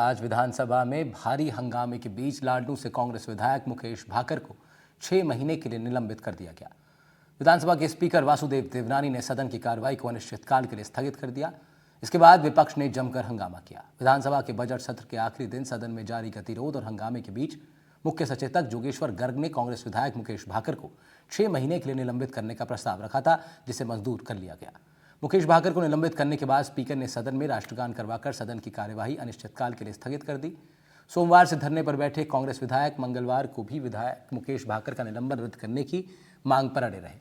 आज विधानसभा में भारी हंगामे के बीच लाडनू से कांग्रेस विधायक मुकेश भाकर को 6 महीने के लिए निलंबित कर दिया गया। विधानसभा के स्पीकर वासुदेव देवनानी ने सदन की कार्रवाई को अनिश्चितकाल के लिए स्थगित कर दिया। इसके बाद विपक्ष ने जमकर हंगामा किया। विधानसभा के बजट सत्र के आखिरी दिन सदन में जारी गतिरोध और हंगामे के बीच मुख्य सचेतक जोगेश्वर गर्ग ने कांग्रेस विधायक मुकेश भाकर को 6 महीने के लिए निलंबित करने का प्रस्ताव रखा था, जिसे मंजूर कर लिया गया। मुकेश भाकर को निलंबित करने के बाद स्पीकर ने सदन में राष्ट्रगान करवाकर सदन की कार्यवाही अनिश्चितकाल के लिए स्थगित कर दी। सोमवार से धरने पर बैठे कांग्रेस विधायक मंगलवार को भी विधायक मुकेश भाकर का निलंबन रद्द करने की मांग पर अड़े रहे।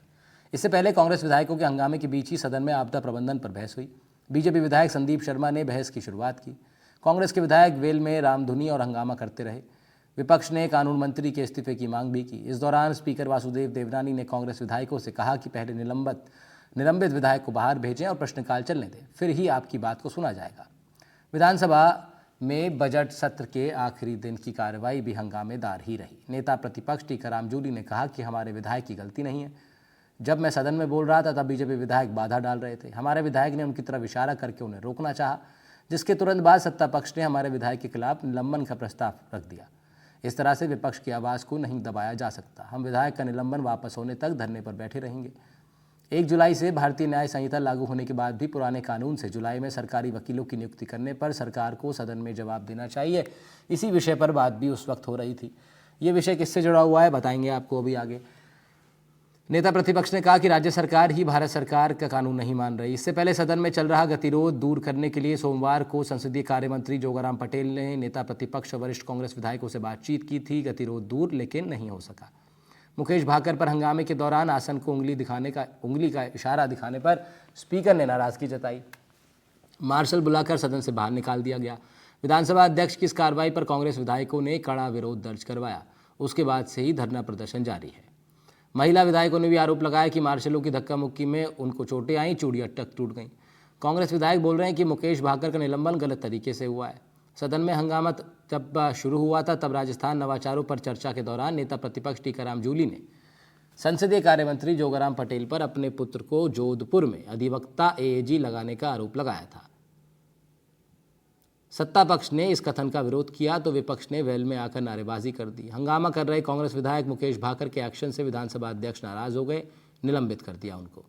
इससे पहले कांग्रेस विधायकों के हंगामे के बीच ही सदन में आपदा प्रबंधन पर बहस हुई। बीजेपी विधायक संदीप शर्मा ने बहस की शुरुआत की। कांग्रेस के विधायक वेल में रामधुनी और हंगामा करते रहे। विपक्ष ने कानून मंत्री के इस्तीफे की मांग भी की। इस दौरान स्पीकर वासुदेव देवनानी ने कांग्रेस विधायकों से कहा कि पहले निलंबित विधायक को बाहर भेजें और प्रश्नकाल चलने दें, फिर ही आपकी बात को सुना जाएगा। विधानसभा में बजट सत्र के आखिरी दिन की कार्रवाई भी हंगामेदार ही रही। नेता प्रतिपक्ष टीकाराम जूली ने कहा कि हमारे विधायक की गलती नहीं है। जब मैं सदन में बोल रहा था तब बीजेपी विधायक बाधा डाल रहे थे। हमारे विधायक ने उनकी तरफ इशारा करके उन्हें रोकना चाहा, जिसके तुरंत बाद सत्ता पक्ष ने हमारे विधायक के खिलाफ निलंबन का प्रस्ताव रख दिया। इस तरह से विपक्ष की आवाज़ को नहीं दबाया जा सकता। हम विधायक का निलंबन वापस होने तक धरने पर बैठे रहेंगे। 1 जुलाई से भारतीय न्याय संहिता लागू होने के बाद भी पुराने कानून से जुलाई में सरकारी वकीलों की नियुक्ति करने पर सरकार को सदन में जवाब देना चाहिए। इसी विषय पर बात भी उस वक्त हो रही थी। ये विषय किससे जुड़ा हुआ है बताएंगे आपको अभी आगे। नेता प्रतिपक्ष ने कहा कि राज्य सरकार ही भारत सरकार का कानून नहीं मान रही। इससे पहले सदन में चल रहा गतिरोध दूर करने के लिए सोमवार को संसदीय कार्य मंत्री जोगाराम पटेल ने नेता प्रतिपक्ष और वरिष्ठ कांग्रेस विधायकों से बातचीत की थी। गतिरोध दूर लेकिन नहीं हो सका। मुकेश भाकर पर हंगामे के दौरान आसन को उंगली का इशारा दिखाने पर स्पीकर ने नाराजगी जताई। मार्शल बुलाकर सदन से बाहर निकाल दिया गया। विधानसभा अध्यक्ष की इस कार्रवाई पर कांग्रेस विधायकों ने कड़ा विरोध दर्ज करवाया। उसके बाद से ही धरना प्रदर्शन जारी है। महिला विधायकों ने भी आरोप लगाया कि मार्शलों की धक्का मुक्की में उनको चोटें आईं, चूड़ियां टूट गईं। कांग्रेस विधायक बोल रहे हैं कि मुकेश भाकर का निलंबन गलत तरीके से हुआ है। सदन में हंगामा जब शुरू हुआ था तब राजस्थान नवाचारों पर चर्चा के दौरान नेता प्रतिपक्ष टीकाराम जूली ने संसदीय कार्य मंत्री जोगाराम पटेल पर अपने पुत्र को जोधपुर में अधिवक्ता एएजी लगाने का आरोप लगाया था। सत्ता पक्ष ने इस कथन का विरोध किया तो विपक्ष ने वेल में आकर नारेबाजी कर दी। हंगामा कर रहे कांग्रेस विधायक मुकेश भाकर के एक्शन से विधानसभा अध्यक्ष नाराज हो गए, निलंबित कर दिया उनको।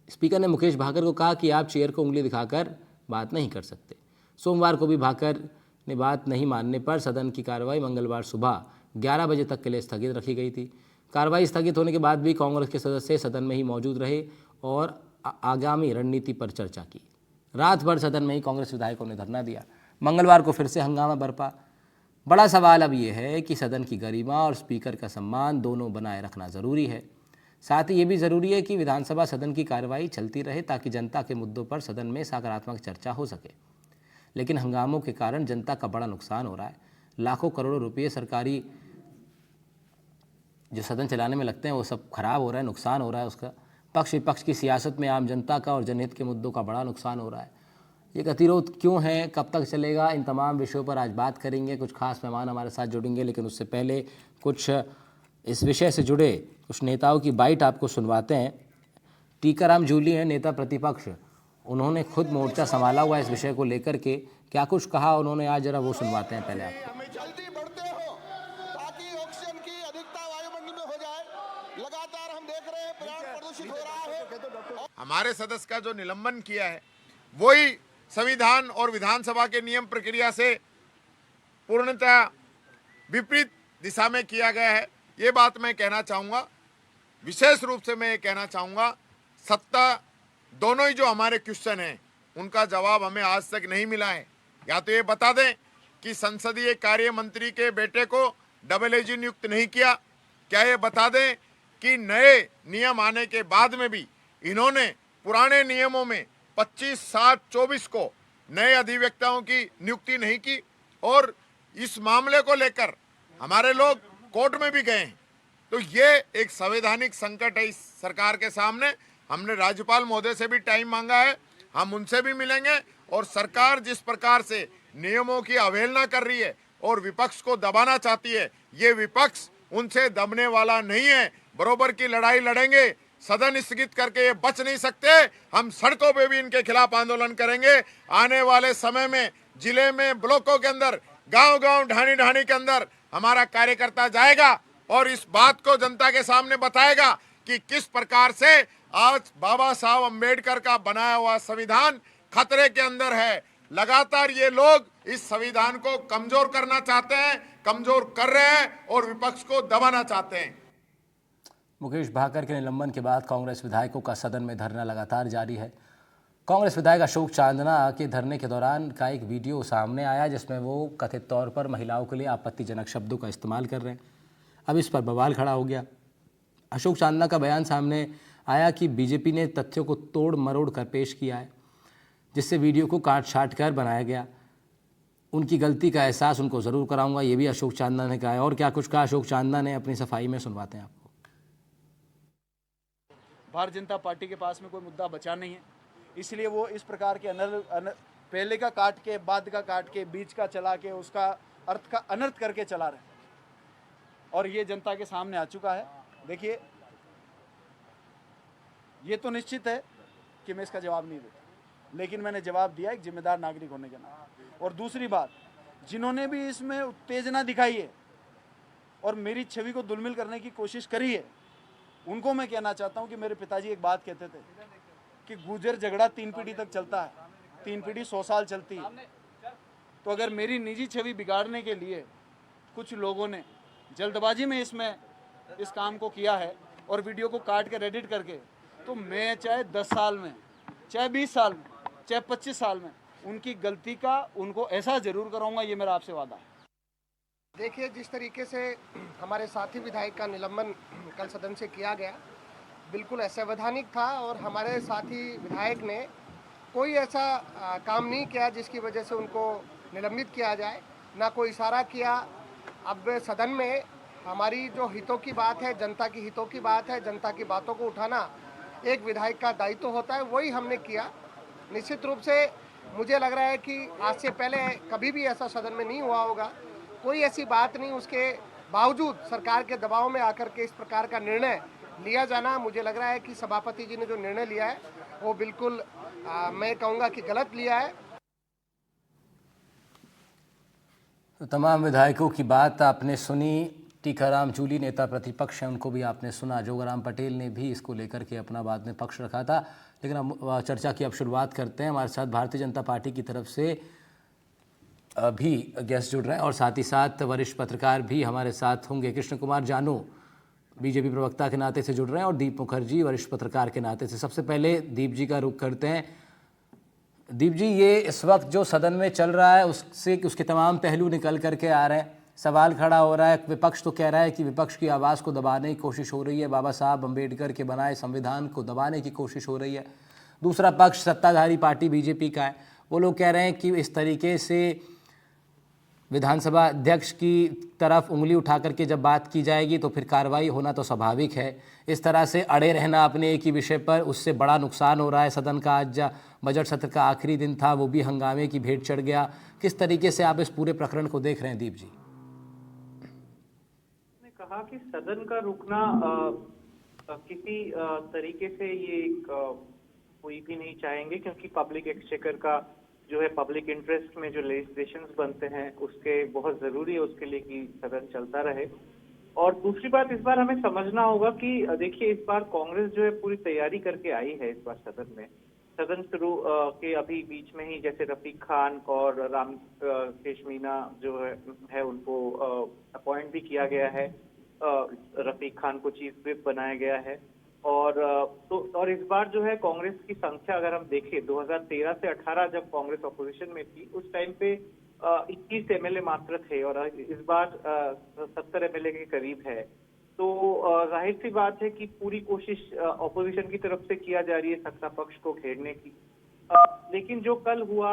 स्पीकर ने मुकेश भाकर को कहा कि आप चेयर को उंगली दिखाकर बात नहीं कर सकते। सोमवार को भी भाकर ने बात नहीं मानने पर सदन की कार्रवाई मंगलवार सुबह 11 बजे तक के लिए स्थगित रखी गई थी। कार्रवाई स्थगित होने के बाद भी कांग्रेस के सदस्य सदन में ही मौजूद रहे और आगामी रणनीति पर चर्चा की। रात भर सदन में ही कांग्रेस विधायकों ने धरना दिया। मंगलवार को फिर से हंगामा बरपा। बड़ा सवाल अब ये है कि सदन की गरिमा और स्पीकर का सम्मान दोनों बनाए रखना जरूरी है। साथ ही ये भी ज़रूरी है कि विधानसभा सदन की कार्रवाई चलती रहे ताकि जनता के मुद्दों पर सदन में सकारात्मक चर्चा हो सके। लेकिन हंगामों के कारण जनता का बड़ा नुकसान हो रहा है। लाखों करोड़ों रुपये सरकारी जो सदन चलाने में लगते हैं वो सब खराब हो रहा है, नुकसान हो रहा है उसका। पक्ष विपक्ष की सियासत में आम जनता का और जनहित के मुद्दों का बड़ा नुकसान हो रहा है। ये गतिरोध क्यों है, कब तक चलेगा, इन तमाम विषयों पर आज बात करेंगे। कुछ खास मेहमान हमारे साथ जुड़ेंगे, लेकिन उससे पहले कुछ इस विषय से जुड़े कुछ नेताओं की बाइट आपको सुनवाते हैं। टीकाराम जूली हैं नेता प्रतिपक्ष, उन्होंने खुद मोर्चा संभाला हुआ इस विषय को लेकर के। क्या कुछ कहा उन्होंने आज, जरा वो सुनवाते हैं पहले आपको। जल्दी बढ़ते हो ताकि ऑक्सीजन की अधिकता वायुमंडल में हो जाए। लगातार हम देख रहे हैं पर्यावरण प्रदूषित हो रहा है। हमारे सदस्य का जो निलंबन किया है वही संविधान और विधानसभा के नियम प्रक्रिया से पूर्णतः विपरीत दिशा में किया गया है। ये बात मैं कहना चाहूँगा। विशेष रूप से मैं ये कहना चाहूँगा, सत्ता दोनों ही जो हमारे क्वेश्चन हैं उनका जवाब हमें आज तक नहीं मिला है। या तो ये बता दें कि संसदीय कार्य मंत्री के बेटे को डबल एजी नियुक्त नहीं किया। क्या ये बता दें कि नए नियम आने के बाद में भी इन्होंने पुराने नियमों में 25/7/24 को नए अधिवक्ताओं की नियुक्ति नहीं की। और इस मामले को लेकर हमारे लोग कोर्ट में भी गए हैं। तो ये एक संवैधानिक संकट है इस सरकार के सामने। हमने राज्यपाल महोदय से भी टाइम मांगा है, हम उनसे भी मिलेंगे। और सरकार जिस प्रकार से नियमों की अवहेलना कर रही है और विपक्ष को दबाना चाहती है, ये विपक्ष उनसे दबने वाला नहीं है। बरोबर की लड़ाई लड़ेंगे। सदन स्थगित करके ये बच नहीं सकते। हम सड़कों पे भी इनके खिलाफ आंदोलन करेंगे। आने वाले समय में जिले में, ब्लॉकों के अंदर, गांव-गांव, ढाणी-ढाणी के अंदर हमारा कार्यकर्ता जाएगा और इस बात को जनता के सामने बताएगा कि किस प्रकार से आज बाबा साहब अंबेडकर का बनाया हुआ संविधान खतरे के अंदर है। लगातार ये लोग इस संविधान को कमजोर करना चाहते हैं, कमजोर कर रहे हैं और विपक्ष को दबाना चाहते हैं। मुकेश भाकर के निलंबन के बाद कांग्रेस विधायकों का सदन में धरना लगातार जारी है। कांग्रेस विधायक अशोक चांदना के धरने के दौरान का एक वीडियो सामने आया जिसमें वो कथित तौर पर महिलाओं के लिए आपत्तिजनक शब्दों का इस्तेमाल कर रहे हैं। अब इस पर बवाल खड़ा हो गया। अशोक चांदना का बयान सामने आया कि बीजेपी ने तथ्यों को तोड़ मरोड़ कर पेश किया है, जिससे वीडियो को काट छाट कर बनाया गया। उनकी गलती का एहसास उनको ज़रूर कराऊंगा, ये भी अशोक चांदना ने कहा है। और क्या कुछ कहा अशोक चांदना ने अपनी सफाई में, सुनवाते हैं आपको। भारतीय जनता पार्टी के पास में कोई मुद्दा बचा नहीं है, इसलिए वो इस प्रकार के पहले का काट के, बाद का काट के, बीच का चला के, उसका अर्थ का अनर्थ करके चला रहे हैं और ये जनता के सामने आ चुका है। देखिए, ये तो निश्चित है कि मैं इसका जवाब नहीं देता, लेकिन मैंने जवाब दिया एक जिम्मेदार नागरिक होने के नाते। और दूसरी बात, जिन्होंने भी इसमें उत्तेजना दिखाई है और मेरी छवि को दुलमिल करने की कोशिश करी है, उनको मैं कहना चाहता हूं कि मेरे पिताजी एक बात कहते थे कि गुजर झगड़ा 3 पीढ़ी तक चलता है, 3 पीढ़ी 100 साल चलती है। तो अगर मेरी निजी छवि बिगाड़ने के लिए कुछ लोगों ने जल्दबाजी में इस काम को किया है और वीडियो को काट के एडिट करके, तो मैं चाहे 10 साल में, चाहे 20 साल में, चाहे 25 साल में उनकी गलती का उनको ऐसा जरूर कराऊंगा, ये मेरा आपसे वादा है। देखिए, जिस तरीके से हमारे साथी विधायक का निलंबन कल सदन से किया गया, बिल्कुल असंवैधानिक था और हमारे साथी विधायक ने कोई ऐसा काम नहीं किया जिसकी वजह से उनको निलंबित किया जाए, ना कोई इशारा किया। अब सदन में हमारी जो हितों की बात है, जनता की हितों की बात है, जनता की बातों को उठाना एक विधायक का दायित्व होता है, वही हमने किया। निश्चित रूप से मुझे लग रहा है कि आज से पहले कभी भी ऐसा सदन में नहीं हुआ होगा, कोई ऐसी बात नहीं। उसके बावजूद सरकार के दबाव में आकर के इस प्रकार का निर्णय लिया जाना, मुझे लग रहा है कि सभापति जी ने जो निर्णय लिया है वो बिल्कुल मैं कहूँगा कि गलत लिया है। तो तमाम विधायकों की बात आपने सुनी। टीकाराम जूली नेता प्रतिपक्ष हैं, उनको भी आपने सुना। जोगाराम पटेल ने भी इसको लेकर के अपना बाद में पक्ष रखा था। लेकिन हम चर्चा की अब शुरुआत करते हैं। हमारे साथ भारतीय जनता पार्टी की तरफ से भी गेस्ट जुड़ रहे हैं और साथ ही साथ वरिष्ठ पत्रकार भी हमारे साथ होंगे। कृष्ण कुमार जानू बीजेपी प्रवक्ता के नाते से जुड़ रहे हैं और दीप मुखर्जी वरिष्ठ पत्रकार के नाते से। सबसे पहले दीप जी का रुख करते हैं। दीप जी, ये इस वक्त जो सदन में चल रहा है उसके तमाम पहलू निकल करके आ रहे हैं। सवाल खड़ा हो रहा है, विपक्ष तो कह रहा है कि विपक्ष की आवाज़ को दबाने की कोशिश हो रही है, बाबा साहब अम्बेडकर के बनाए संविधान को दबाने की कोशिश हो रही है। दूसरा पक्ष सत्ताधारी पार्टी बीजेपी का है, वो लोग कह रहे हैं कि इस तरीके से विधानसभा अध्यक्ष की तरफ उंगली उठा करके जब बात की जाएगी तो फिर कार्रवाई होना तो स्वाभाविक है। इस तरह से अड़े रहना अपने एक ही विषय पर, उससे बड़ा नुकसान हो रहा है सदन का। आज बजट सत्र का आखिरी दिन था, वो भी हंगामे की भेंट चढ़ गया। किस तरीके से आप इस पूरे प्रकरण को देख रहे हैं दीप जी? ने कहा कि सदन का रुकना किसी तरीके से ये कोई भी नहीं चाहेंगे, क्योंकि पब्लिक एक्सचेकर का जो है पब्लिक इंटरेस्ट में जो लेजिस्लेशंस बनते हैं उसके बहुत जरूरी है उसके लिए कि सदन चलता रहे। और दूसरी बात, इस बार हमें समझना होगा कि देखिए, इस बार कांग्रेस जो है पूरी तैयारी करके आई है इस बार सदन में। सदन शुरू के अभी बीच में ही जैसे रफीक खान और रामकेश मीना जो है उनको अपॉइंट भी किया गया है। रफीक खान को चीफ व्हिप बनाया गया है। और इस बार जो है कांग्रेस की संख्या अगर हम देखें 2013 से 18 जब कांग्रेस ऑपोजिशन में थी उस टाइम पे 21 एमएलए मात्र थे और इस बार 70 एमएलए के करीब है। तो जाहिर सी बात है कि पूरी कोशिश ऑपोजिशन की तरफ से किया जा रही है सत्ता पक्ष को घेरने की। लेकिन जो कल हुआ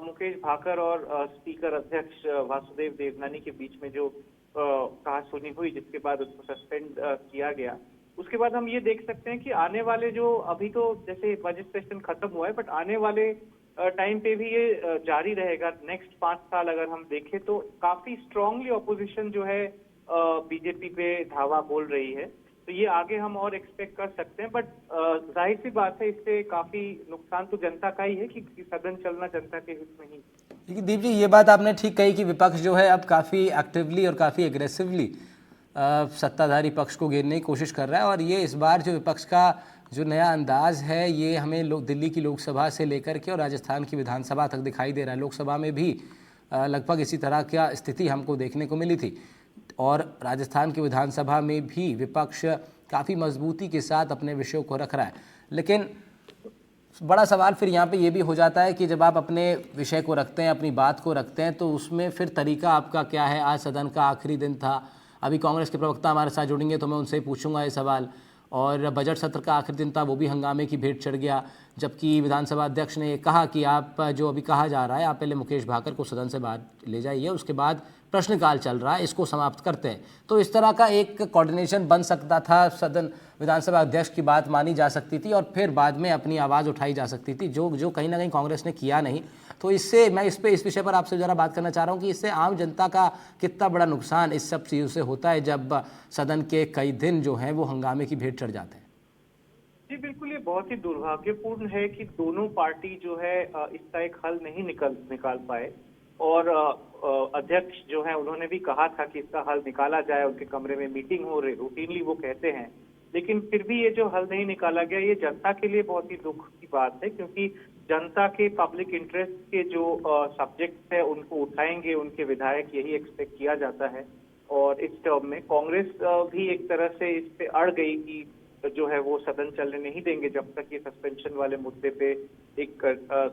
मुकेश भाकर और स्पीकर अध्यक्ष वासुदेव देवनानी के बीच में जो कहासुनी हुई, जिसके बाद उसको सस्पेंड किया गया, उसके बाद हम ये देख सकते हैं कि आने वाले जो अभी तो जैसे बजट सेशन खत्म हुआ है, बट आने वाले टाइम पे भी ये जारी रहेगा। नेक्स्ट 5 साल अगर हम देखें तो काफी स्ट्रांगली ऑपोजिशन जो है बीजेपी पे धावा बोल रही है। तो ये आगे हम और एक्सपेक्ट कर सकते हैं। बट जाहिर सी बात है, इससे काफी नुकसान तो जनता का ही है कि सदन चलना जनता के हित में ही देखिए दीप जी, ये बात आपने ठीक कही कि विपक्ष जो है अब काफ़ी एक्टिवली और काफ़ी एग्रेसिवली सत्ताधारी पक्ष को घेरने की कोशिश कर रहा है। और ये इस बार जो विपक्ष का जो नया अंदाज है ये हमें दिल्ली की लोकसभा से लेकर के और राजस्थान की विधानसभा तक दिखाई दे रहा है। लोकसभा में भी लगभग इसी तरह की स्थिति हमको देखने को मिली थी और राजस्थान की विधानसभा में भी विपक्ष काफ़ी मजबूती के साथ अपने विषयों को रख रहा है। लेकिन बड़ा सवाल फिर यहाँ पे ये भी हो जाता है कि जब आप अपने विषय को रखते हैं, अपनी बात को रखते हैं, तो उसमें फिर तरीका आपका क्या है। आज सदन का आखिरी दिन था, अभी कांग्रेस के प्रवक्ता हमारे साथ जुड़ेंगे तो मैं उनसे पूछूंगा ये सवाल। और बजट सत्र का आखिरी दिन था, वो भी हंगामे की भेंट चढ़ गया, जबकि विधानसभा अध्यक्ष ने कहा कि आप जो अभी कहा जा रहा है, आप पहले मुकेश भाकर को सदन से बाहर ले जाइए, उसके बाद प्रश्नकाल चल रहा है, इसको समाप्त करते हैं। तो इस तरह का एक कोऑर्डिनेशन बन सकता था, सदन विधानसभा अध्यक्ष की बात मानी जा सकती थी और फिर बाद में अपनी आवाज़ उठाई जा सकती थी, जो कहीं ना कहीं कांग्रेस ने किया नहीं। तो इससे मैं इस विषय पर आपसे ज़रा बात करना चाह रहा हूँ कि इससे आम जनता का कितना बड़ा नुकसान इस सब चीज़ों से होता है जब सदन के कई दिन जो हैं वो हंगामे की भेंट चढ़ जाते हैं। जी बिल्कुल, ये बहुत ही दुर्भाग्यपूर्ण है कि दोनों पार्टी जो है इसका एक हल नहीं निकाल पाए। और अध्यक्ष जो है उन्होंने भी कहा था कि इसका हल निकाला जाए, उनके कमरे में मीटिंग हो रही, रूटीनली वो कहते हैं, लेकिन फिर भी ये जो हल नहीं निकाला गया, ये जनता के लिए बहुत ही दुख की बात है, क्योंकि जनता के पब्लिक इंटरेस्ट के जो सब्जेक्ट है उनको उठाएंगे उनके विधायक, यही एक्सपेक्ट किया जाता है। और इस टर्म में कांग्रेस भी एक तरह से इस पे अड़ गई कि जो है वो सदन चलने नहीं देंगे जब तक ये सस्पेंशन वाले मुद्दे पे एक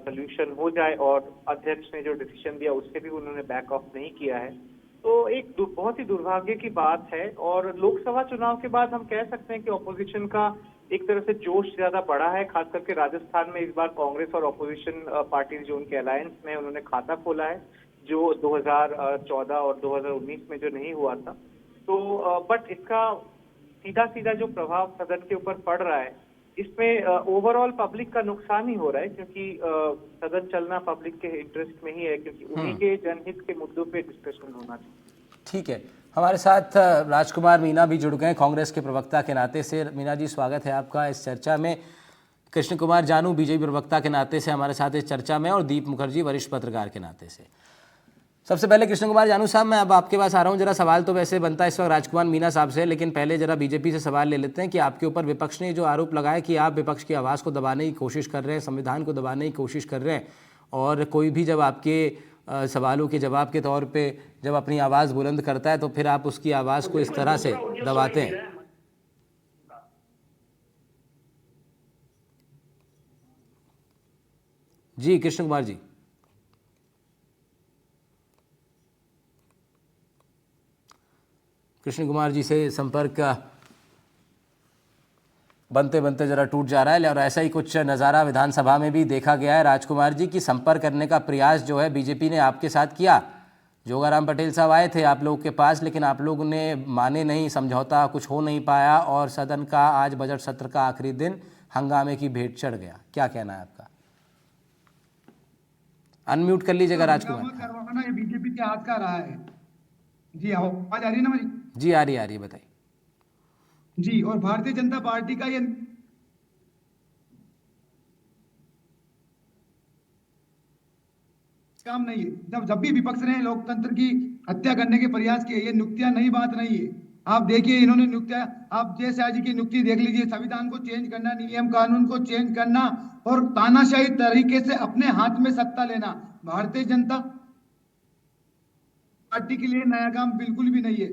सोल्यूशन हो जाए। और अध्यक्ष ने जो डिसीजन दिया उससे भी उन्होंने बैक ऑफ नहीं किया है। तो एक बहुत ही दुर्भाग्य की बात है। और लोकसभा चुनाव के बाद हम कह सकते हैं कि ऑपोजिशन का एक तरह से जोश ज्यादा बढ़ा है, खास करके राजस्थान में। इस बार कांग्रेस और ऑपोजिशन पार्टी जो उनके अलायंस में, उन्होंने खाता खोला है, जो 2014 और 2019 में जो नहीं हुआ था। तो बट इसका सीधा जो प्रभाव सदन के ऊपर पड़ रहा है, इसमें ओवरऑल पब्लिक का नुकसान ही हो रहा है, क्योंकि सदन चलना पब्लिक के इंटरेस्ट में ही है, क्योंकि उन्हीं के जनहित के मुद्दों पे डिस्कशन होना चाहिए। ठीक है, हमारे साथ राजकुमार मीणा भी जुड़ गए कांग्रेस के प्रवक्ता के नाते से। मीणा जी, स्वागत है आपका इस चर्चा में। कृष्ण कुमार जानू बीजेपी प्रवक्ता के नाते से हमारे साथ इस चर्चा में, और दीप मुखर्जी वरिष्ठ पत्रकार के नाते से। सबसे पहले कृष्ण कुमार जानू साहब, मैं अब आपके पास आ रहा हूँ। जरा सवाल तो वैसे बनता है इस वक्त राजकुमार मीणा साहब से, लेकिन पहले जरा बीजेपी से सवाल ले लेते हैं कि आपके ऊपर विपक्ष ने जो आरोप लगाया कि आप विपक्ष की आवाज़ को दबाने की कोशिश कर रहे हैं, संविधान को दबाने की कोशिश कर रहे हैं, और कोई भी जब आपके सवालों के जवाब के तौर पे जब अपनी आवाज़ बुलंद करता है तो फिर आप उसकी आवाज़ को इस तरह से दबाते हैं। जी कृष्ण कुमार जी। कृष्ण कुमार जी से संपर्क बनते बनते जरा टूट जा रहा है, और ऐसा ही कुछ नज़ारा विधानसभा में भी देखा गया है राजकुमार जी, की संपर्क करने का प्रयास जो है बीजेपी ने आपके साथ किया। जोगाराम पटेल साहब आए थे आप लोगों के पास, लेकिन आप लोगों ने माने नहीं, समझौता कुछ हो नहीं पाया, और सदन का आज बजट सत्र का आखिरी दिन हंगामे की भेंट चढ़ गया। क्या कहना है आपका? अनम्यूट कर लीजिएगा राजकुमार। करवाना ये बीजेपी के हाथ का रहा है। जी आवाज आ रही है ना मेरी? जी आ रही है, बताइए। जी, और भारतीय जनता पार्टी का ये काम नहीं है। जब भी विपक्ष ने लोकतंत्र की हत्या करने के प्रयास किए, ये नुक्तियां नई बात नहीं है। आप देखिए, इन्होंने नुक्तियां, आप जय जी की नुक्ति देख लीजिए, संविधान को चेंज करना, नियम कानून को चेंज करना और तानाशाही तरीके से अपने हाथ में सत्ता लेना भारतीय जनता पार्टी के लिए नया काम बिल्कुल भी नहीं है।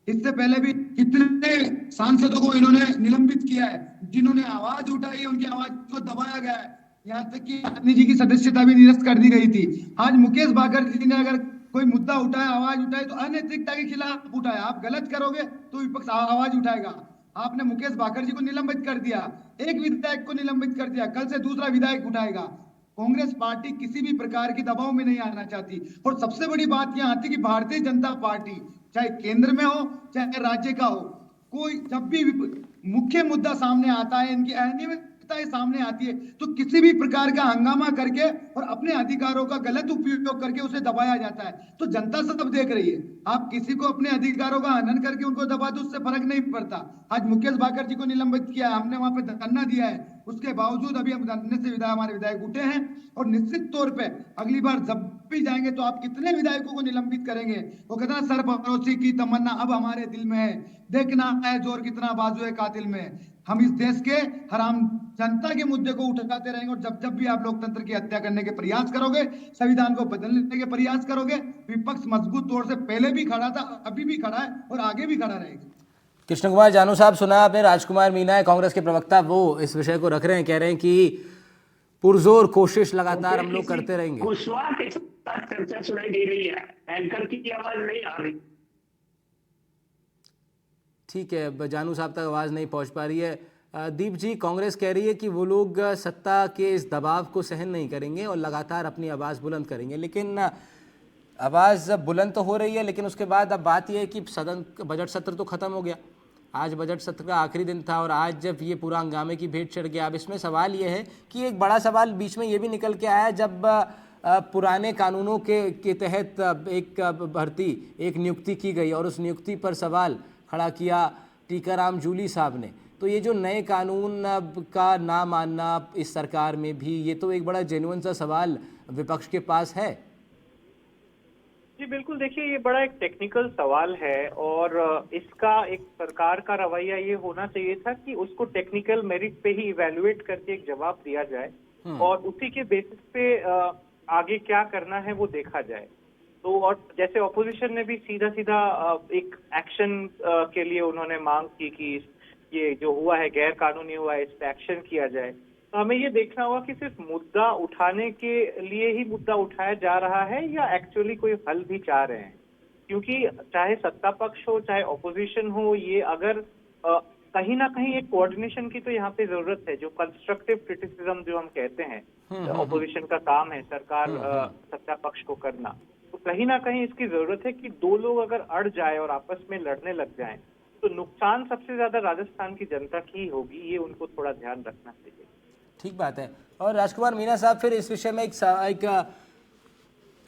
इससे पहले भी कितने सांसदों को इन्होंने निलंबित किया है, जिन्होंने आवाज उठाई, उनकी आवाज को दबाया गया है, यहाँ तक कि गांधी जी की सदस्यता भी निरस्त कर दी गई थी। आज मुकेश भाकर जी ने अगर कोई मुद्दा उठाया, आवाज उठाई, तो अनैतिकता के खिलाफ उठाया। आप गलत करोगे तो विपक्ष आवाज उठाएगा। आपने मुकेश भाकर जी को निलंबित कर दिया, एक विधायक को निलंबित कर दिया, कल से दूसरा विधायक उठाएगा। कांग्रेस पार्टी किसी भी प्रकार की दबाव में नहीं आना चाहती। और सबसे बड़ी बात यह आती कि भारतीय जनता पार्टी चाहे केंद्र में हो चाहे राज्य का हो, कोई जब भी मुख्य मुद्दा सामने आता है, इनकी अनियमित वास्तविकताएं सामने आती है तो किसी भी प्रकार का हंगामा करके और अपने अधिकारों का गलत उपयोग करके उसे दबाया जाता है। तो जनता सब देख रही है, आप किसी को अपने अधिकारों का हनन करके उनको दबा दो, उससे फर्क नहीं पड़ता। आज मुकेश भाकर जी को निलंबित किया, हमने वहां पे धरना दिया है, उसके बावजूद अभी हम धरने से हमारे विधायक उठे हैं। और निश्चित तौर पे अगली बार जब भी जाएंगे तो आप कितने विधायकों को निलंबित करेंगे? वो कहता है सरफरोशी की तमन्ना अब हमारे दिल में है, देखना है जोर कितना बाजू है कातिल में। हम इस देश के हराम जनता के मुद्दे को उठाते रहेंगे और जब जब भी आप लोकतंत्र की हत्या करने के प्रयास करोगे, संविधान को बदलने के प्रयास करोगे, विपक्ष मजबूत तौर से पहले भी खड़ा था, अभी भी खड़ा है और आगे भी खड़ा रहेगा। कृष्ण कुमार जानू साहब, सुना आपने, राजकुमार मीणा कांग्रेस के प्रवक्ता, वो इस विषय को रख रहे हैं, कह रहे हैं कि पुरजोर कोशिश लगातार हम लोग करते रहेंगे। कुशवाहा के साथ चर्चा सुनाई दे रही है, एंकर की आवाज नहीं आ रही। ठीक है, जानू साहब तक आवाज़ नहीं पहुंच पा रही है। दीप जी, कांग्रेस कह रही है कि वो लोग सत्ता के इस दबाव को सहन नहीं करेंगे और लगातार अपनी आवाज़ बुलंद करेंगे, लेकिन आवाज़ बुलंद तो हो रही है, लेकिन उसके बाद अब बात यह है कि सदन बजट सत्र तो ख़त्म हो गया, आज बजट सत्र का आखिरी दिन था और आज जब ये पूरा हंगामे की भेंट चढ़ गया। अब इसमें सवाल ये है कि एक बड़ा सवाल बीच में ये भी निकल के आया, जब पुराने कानूनों के तहत एक नियुक्ति की गई और उस नियुक्ति पर सवाल खड़ा किया टीकाराम जूली साहब ने। तो ये जो नए कानून का ना मानना इस सरकार में भी, ये तो एक बड़ा जेन्युइन सा सवाल विपक्ष के पास है। जी बिल्कुल, देखिए ये बड़ा एक टेक्निकल सवाल है और इसका एक सरकार का रवैया ये होना चाहिए था कि उसको टेक्निकल मेरिट पे ही इवैल्यूएट करके एक जवाब दिया जाए और उसी के बेसिस पे आगे क्या करना है वो देखा जाए। तो और जैसे ऑपोजिशन ने भी सीधा सीधा एक एक्शन के लिए उन्होंने मांग की कि ये जो हुआ है गैर कानूनी हुआ है, इस पे एक्शन किया जाए। तो हमें ये देखना होगा कि सिर्फ मुद्दा उठाने के लिए ही मुद्दा उठाया जा रहा है या एक्चुअली कोई हल भी चाह रहे हैं, क्योंकि चाहे सत्ता पक्ष हो चाहे ऑपोजिशन हो, ये अगर कहीं ना कहीं एक कोऑर्डिनेशन की तो यहाँ पे जरूरत है। जो कंस्ट्रक्टिव क्रिटिसिज्म जो हम कहते हैं ऑपोजिशन का काम है सरकार सत्ता पक्ष को करना, तो कहीं ना कहीं इसकी जरूरत है कि दो लोग अगर अड़ जाए और आपस में लड़ने लग जाएं तो नुकसान सबसे ज्यादा राजस्थान की जनता की होगी, ये उनको थोड़ा ध्यान रखना चाहिए। ठीक बात है। और राजकुमार मीणा साहब, फिर इस विषय में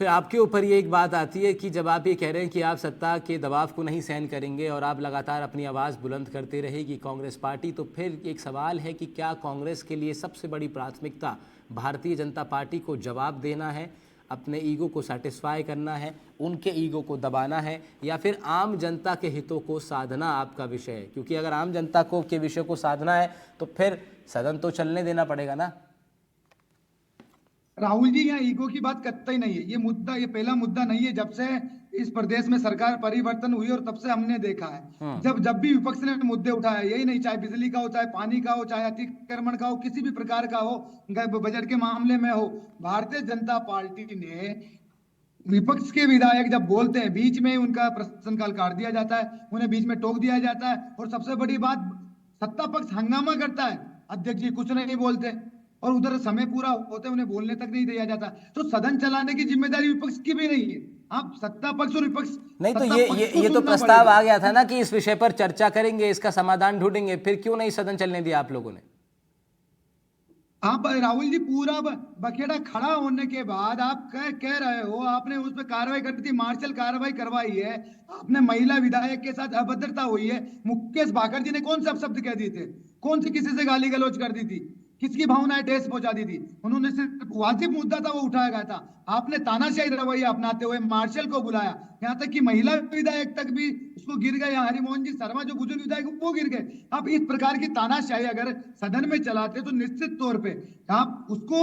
फिर आपके ऊपर ये एक बात आती है कि जब आप ये कह रहे हैं कि आप सत्ता के दबाव को नहीं सहन करेंगे और आप लगातार अपनी आवाज़ बुलंद करते रहेगी कांग्रेस पार्टी, तो फिर एक सवाल है कि क्या कांग्रेस के लिए सबसे बड़ी प्राथमिकता भारतीय जनता पार्टी को जवाब देना है, अपने ईगो को सेटिस्फाई करना है, उनके ईगो को दबाना है, या फिर आम जनता के हितों को साधना आपका विषय है? क्योंकि अगर आम जनता को के विषय को साधना है तो फिर सदन तो चलने देना पड़ेगा ना। राहुल जी, यहाँ ईगो की बात कतई नहीं है। ये पहला मुद्दा नहीं है। जब से इस प्रदेश में सरकार परिवर्तन हुई और तब से हमने देखा है जब भी विपक्ष ने मुद्दे उठाया, यही नहीं, चाहे बिजली का हो, चाहे पानी का हो, चाहे अतिक्रमण का हो, किसी भी प्रकार का हो, बजट के मामले में हो, भारतीय जनता पार्टी ने विपक्ष के विधायक जब बोलते हैं बीच में उनका प्रश्नकाल काट दिया जाता है, उन्हें बीच में टोक दिया जाता है। और सबसे बड़ी बात, सत्ता पक्ष हंगामा करता है, अध्यक्ष जी कुछ नहीं बोलते और उधर समय पूरा होते उन्हें बोलने तक नहीं दिया जाता। तो सदन चलाने की जिम्मेदारी विपक्ष की भी नहीं है। आप सत्ता पक्ष और विपक्ष नहीं, तो ये तो प्रस्ताव आ गया था ना कि इस विषय पर चर्चा करेंगे, इसका समाधान ढूंढेंगे, फिर क्यों नहीं सदन चलने दिया आप लोगों ने? आप राहुल जी, पूरा बखेड़ा खड़ा होने के बाद आप कह रहे हो आपने उस पर कार्रवाई कर दी थी, मार्शल कार्रवाई करवाई है, आपने महिला विधायक के साथ अभद्रता हुई है। मुकेश भाकर जी ने कौन से अपशब्द कह दिए थे? कौन सी किसी से गाली गलौज कर दी थी? किसकी भावनाएं ठेस पहुंचा दी थी? उन्होंने सिर्फ वाजिब मुद्दा था वो उठाया गया था। आपने तानाशाही रवैया अपनाते हुए मार्शल को बुलाया, यहाँ तक कि महिला विधायक तक भी उसको गिर गए। हरिमोहन जी शर्मा जो बुजुर्ग विधायक वो गिर गए। आप इस प्रकार की तानाशाही अगर सदन में चलाते तो निश्चित तौर पे आप उसको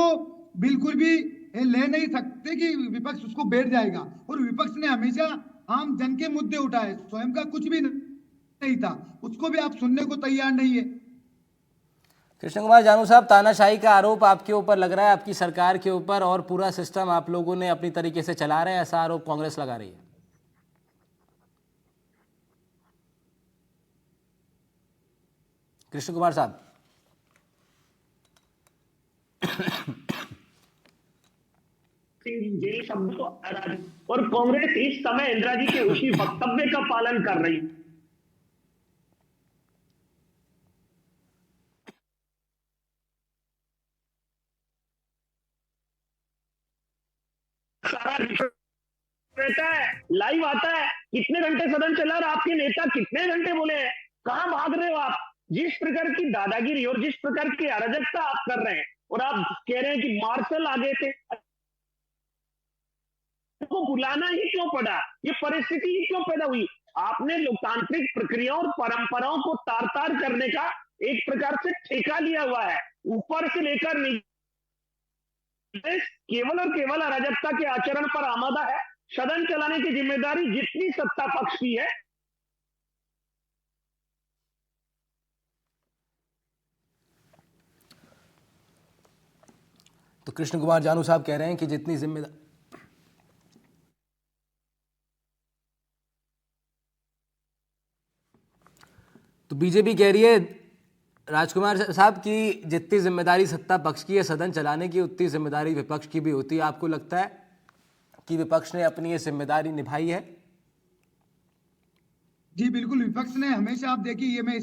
बिल्कुल भी ले नहीं सकते कि विपक्ष उसको बैठ जाएगा। और विपक्ष ने हमेशा आम जन के मुद्दे उठाए, स्वयं का कुछ भी नहीं था, उसको भी आप सुनने को तैयार नहीं है। कृष्ण कुमार जानू साहब, तानाशाही का आरोप आपके ऊपर लग रहा है, आपकी सरकार के ऊपर, और पूरा सिस्टम आप लोगों ने अपनी तरीके से चला रहे हैं, ऐसा आरोप कांग्रेस लगा रही है। कृष्ण कुमार साहब, जेल शब्द को और कांग्रेस इस समय इंदिरा जी के उसी वक्तव्य का पालन कर रही है। रहता है, लाइव आता है, कितने घंटे सदन चला और आपके नेता कितने घंटे बोले हैं, कहां भाग रहे हो आप? जिस प्रकार की दादागिरी और जिस प्रकार की अराजकता आप कर रहे हैं और आप कह रहे हैं कि मार्शल आ गए थे, को बुलाना ही क्यों पड़ा? ये परिस्थिति ही क्यों पैदा हुई? आपने लोकतांत्रिक प्रक्रियाओं और परंपराओं को तार-तार करने का एक प्रकार से ठेका लिया हुआ है, ऊपर से लेकर नीचे केवल और केवल अराजकता के आचरण पर आमादा है। सदन चलाने की जिम्मेदारी जितनी सत्ता पक्ष की है, तो कृष्ण कुमार जानू साहब कह रहे हैं कि जितनी जिम्मेदार तो बीजेपी कह रही है राजकुमार साहब की जितनी जिम्मेदारी सत्ता पक्ष की है सदन चलाने की, उतनी जिम्मेदारी विपक्ष की भी होती है। आपको लगता है कि विपक्ष ने अपनी ये जिम्मेदारी निभाई है? जी बिल्कुल, विपक्ष ने हमेशा, आप देखिए, ये मैं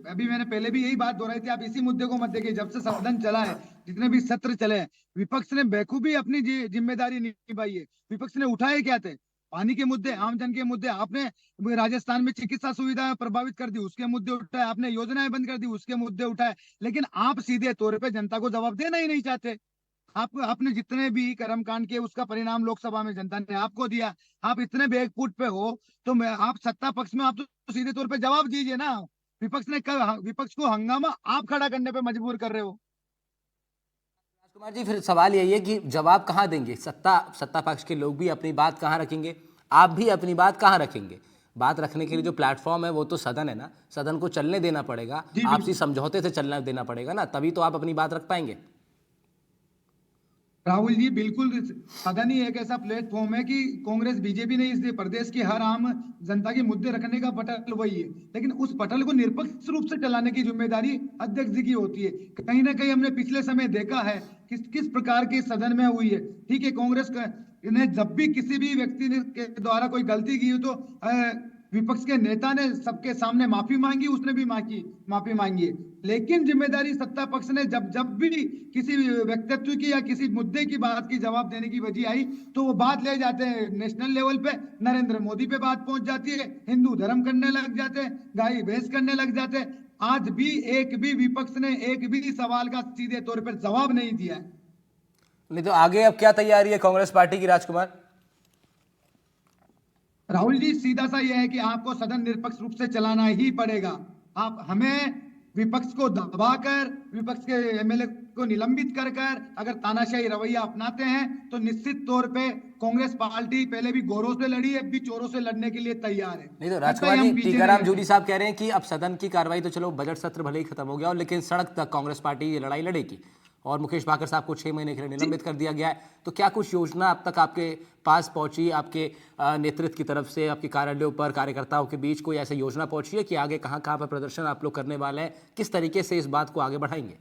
अभी मैंने पहले भी यही बात दोहराई थी, आप इसी मुद्दे को मत देखिए। जब से सदन चला है, जितने भी सत्र चले हैं, विपक्ष ने बेखूबी अपनी जिम्मेदारी निभाई है। विपक्ष ने उठाए क्या थे? पानी के मुद्दे, आमजन के मुद्दे। आपने राजस्थान में चिकित्सा सुविधा प्रभावित कर दी, उसके मुद्दे उठाए। आपने योजनाएं बंद कर दी, उसके मुद्दे उठाए। लेकिन आप सीधे तौर पे जनता को जवाब देना ही नहीं चाहते। आपने जितने भी कर्मकांड किए, उसका परिणाम लोकसभा में जनता ने आपको दिया। आप इतने बैकफुट पे हो, तो आप सत्ता पक्ष में आप तो सीधे तौर पे जवाब दीजिए ना। विपक्ष को हंगामा आप खड़ा करने पे मजबूर कर रहे हो। राजकुमार जी, फिर सवाल यही है कि जवाब कहाँ देंगे? सत्ता पक्ष के लोग भी अपनी बात कहाँ रखेंगे? आप भी अपनी बात कहाँ रखेंगे? बात रखने के लिए जो प्लेटफॉर्म है वो तो सदन है ना, सदन को चलने देना पड़ेगा, आपसी समझौते से चलना देना पड़ेगा ना, तभी तो आप अपनी बात रख पाएंगे। राहुल जी, बिल्कुल, सदन ही एक ऐसा प्लेटफॉर्म है कि कांग्रेस बीजेपी ने इस प्रदेश की हर आम जनता के मुद्दे रखने का पटल वही है, लेकिन उस पटल को निरपेक्ष रूप से चलाने की जिम्मेदारी अध्यक्ष जी की होती है। कहीं ना कहीं हमने पिछले समय देखा है किस प्रकार की सदन में हुई है। ठीक है, कांग्रेस ने जब भी किसी भी व्यक्ति ने के द्वारा कोई गलती की हो, तो विपक्ष के नेता ने सबके सामने माफी मांगी, उसने भी माफी मांगी है। लेकिन जिम्मेदारी सत्ता पक्ष ने जब भी किसी व्यक्तित्व की या किसी मुद्दे की बात की जवाब देने की वजह आई, तो वो बात ले जाते हैं नेशनल लेवल पे, नरेंद्र मोदी पे बात पहुंच जाती है, हिंदू धर्म करने लग जाते हैं, गाय भैंस करने लग जाते हैं। आज भी एक भी विपक्ष ने एक भी सवाल का सीधे तौर पर जवाब नहीं दिया है। नहीं तो आगे अब क्या तैयारी है कांग्रेस पार्टी की, राजकुमार? राहुल जी, सीधा सा यह है कि आपको सदन निरपेक्ष रूप से चलाना ही पड़ेगा। आप हमें विपक्ष को दबाकर, विपक्ष के एमएलए को निलंबित कर अगर तानाशाही रवैया अपनाते हैं, तो निश्चित तौर पे कांग्रेस पार्टी पहले भी गोरों से लड़ी है, अब भी चोरों से लड़ने के लिए तैयार है। नहीं तो राजकुमार जी, टीकाराम जूली साहब कह रहे हैं कि अब सदन की कार्रवाई तो चलो, बजट सत्र भले ही खत्म हो गया, और लेकिन सड़क तक कांग्रेस पार्टी ये लड़ाई लड़ेगी, और मुकेश भाकर साहब को 6 महीने के लिए निलंबित कर दिया गया है। तो क्या कुछ योजना अब तक आपके पास पहुंची, आपके नेतृत्व की तरफ से, आपके कार्यालयों पर, कार्यकर्ताओं के बीच कोई ऐसी योजना पहुंची है कि आगे कहां कहां पर प्रदर्शन आप लोग करने वाले हैं? किस तरीके से इस बात को आगे बढ़ाएंगे?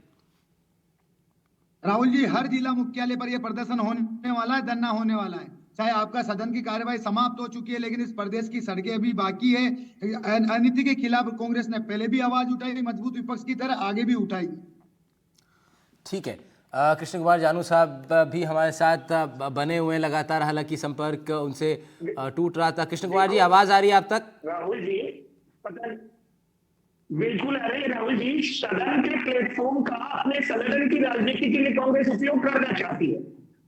राहुल जी, हर जिला मुख्यालय पर यह प्रदर्शन होने वाला है, धरना होने वाला है। चाहे आपका सदन की कार्यवाही समाप्त हो चुकी है, लेकिन इस प्रदेश की सड़कें अभी बाकी है। अनीति के खिलाफ कांग्रेस ने पहले भी आवाज उठाई, मजबूत विपक्ष की तरह आगे भी उठाई। ठीक है, कृष्ण कुमार जानू साहब भी हमारे साथ बने हुए हैं लगातार, हालांकि संपर्क उनसे टूट रहा था। कृष्ण कुमार जी, आवाज आ रही है आप तक? राहुल जी, बिल्कुल आ रही है। राहुल जी, सदन के प्लेटफॉर्म का अपने सदन की राजनीति के लिए कांग्रेस उपयोग करना चाहती है,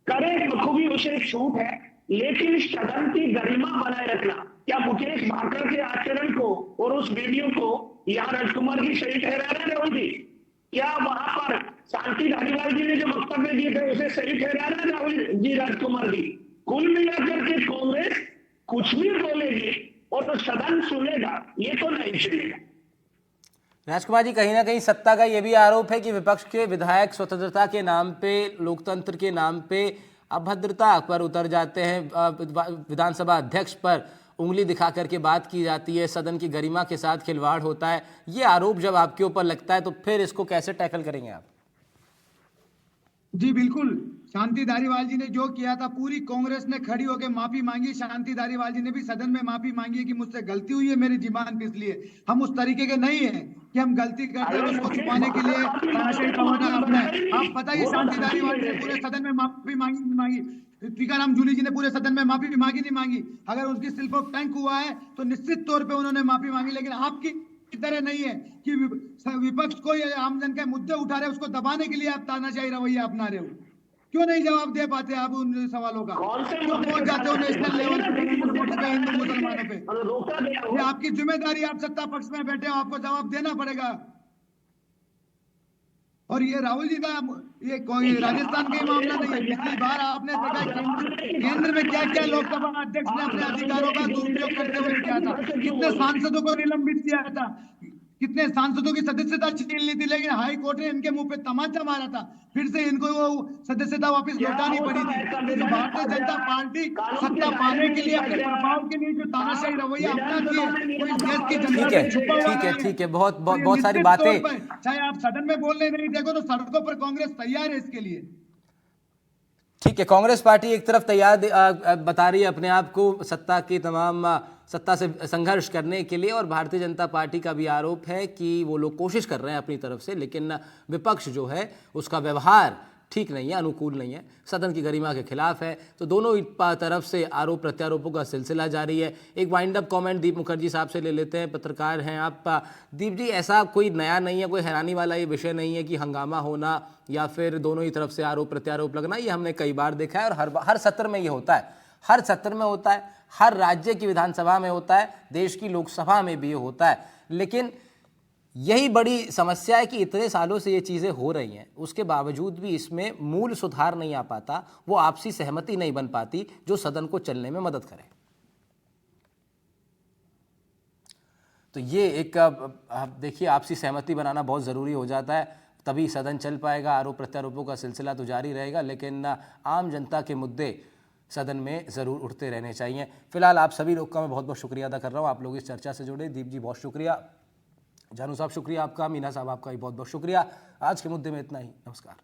करे बखूबी, उसे एक छूट है, लेकिन सदन की गरिमा बनाए रखना। क्या मुकेश भाकर के आचरण को और उस वीडियो को यहाँ राजकुमार जी सही ठहरा रहे हैं? राहुल जी, क्या वहां पर शांति धारीवाल जी ने जो वक्तव्य दिए थे उसे सही ठहरा रहे हैं राहुल जी, राजकुमार जी? कुल मिलाकर के कांग्रेस कुछ भी बोलेगी और तो सदन सुनेगा, ये तो नहीं चलेगा। राजकुमार जी, कहीं ना कहीं सत्ता का यह भी आरोप है कि विपक्ष के विधायक स्वतंत्रता के नाम पे, लोकतंत्र के नाम पे अभद्रता पर उतर जाते हैं। विधानसभा अध्यक्ष पर उंगली दिखा करके बात की जाती है, सदन की गरिमा के साथ खिलवाड़ होता है। ये आरोप जब आपके ऊपर लगता है, तो फिर इसको कैसे टैकल करेंगे आप? जी बिल्कुल, शांति धारीवाल जी ने जो किया था, पूरी कांग्रेस ने खड़ी होकर माफी मांगी। शांति धारीवाल जी ने भी सदन में माफी मांगी है कि मुझसे गलती हुई है, मेरी जीबान फिसली है। हम उस तरीके के नहीं है कि हम गलती करते हैं और उसको छुपाने के लिए तानाशाही रवैया अपनाएं। आप बताइए, शांति धारीवाल जी ने पूरे सदन में माफी मांगी नहीं मांगी? स्पीकर राम जूली जी ने पूरे सदन में माफी मांगी नहीं मांगी? अगर उनकी स्लिप ऑफ टंग हुआ है तो निश्चित तौर पे उन्होंने माफी मांगी, लेकिन आपकी की तरह नहीं है कि विपक्ष को या आमजन के मुद्दे उठा रहे, उसको दबाने के लिए आप तानाशाही रवैया अपना रहे हो। क्यों नहीं जवाब दे पाते आप उन सवालों का? क्यों पहुंच जाते हो नेशनल लेवल पे, नरेंद्र मोदी पे, हिंदू मुसलमानों पे? रोका गया हो। ये आपकी जिम्मेदारी, आप सत्ता पक्ष में बैठे हो, आपको जवाब देना पड़ेगा। और ये राहुल जी का ये कोई राजस्थान का ही मामला नहीं है। पिछली बार आपने देखा केंद्र में क्या क्या लोकसभा अध्यक्ष ने अपने अधिकारों का दुरुपयोग करते हुए किया था, कितने सांसदों को निलंबित किया था, कितने सांसदों की सदस्यता छीन ली थी, लेकिन हाई कोर्ट ने इनके मुंह पे तमाचा मारा था, फिर से इनको वो सदस्यता वापस लौटानी पड़ी थी। तो भारतीय जनता पार्टी सत्ता पाने के लिए, अपने प्रभाव के लिए जो तानाशाही रवैया अपनाती है, वो इस देश की जनता से छुपा हुआ नहीं है। ठीक है, बहुत और ये बहुत सारी निश्चित तौर बातें। पर, चाहे आप सदन में बोलने नहीं देखो तो सड़कों पर कांग्रेस तैयार है इसके लिए। ठीक है, कांग्रेस पार्टी एक तरफ तैयार बता रही है अपने आप को सत्ता से संघर्ष करने के लिए, और भारतीय जनता पार्टी का भी आरोप है कि वो लोग कोशिश कर रहे हैं अपनी तरफ से, लेकिन विपक्ष जो है उसका व्यवहार ठीक नहीं है, अनुकूल नहीं है, सदन की गरिमा के खिलाफ है। तो दोनों ही तरफ से आरोप प्रत्यारोपों का सिलसिला जारी है। एक वाइंड अप कमेंट दीप मुखर्जी साहब से ले लेते हैं, पत्रकार हैं आप। दीप जी, ऐसा कोई नया नहीं है, कोई हैरानी वाला ये विषय नहीं है कि हंगामा होना या फिर दोनों ही तरफ से आरोप प्रत्यारोप लगना, ये हमने कई बार देखा है और हर सत्र में ये होता है, हर सत्र में होता है, हर राज्य की विधानसभा में होता है, देश की लोकसभा में भी ये होता है। लेकिन यही बड़ी समस्या है कि इतने सालों से ये चीज़ें हो रही हैं, उसके बावजूद भी इसमें मूल सुधार नहीं आ पाता, वो आपसी सहमति नहीं बन पाती जो सदन को चलने में मदद करे। तो ये एक देखिए, आपसी सहमति बनाना बहुत ज़रूरी हो जाता है, तभी सदन चल पाएगा। आरोप प्रत्यारोपों का सिलसिला तो जारी रहेगा, लेकिन आम जनता के मुद्दे सदन में ज़रूर उठते रहने चाहिए। फिलहाल आप सभी लोग का मैं बहुत बहुत शुक्रिया अदा कर रहा हूँ, आप लोग इस चर्चा से जुड़े। दीप जी बहुत शुक्रिया, जानू साहब शुक्रिया आपका, मीना साहब आपका भी बहुत बहुत शुक्रिया। आज के मुद्दे में इतना ही, नमस्कार।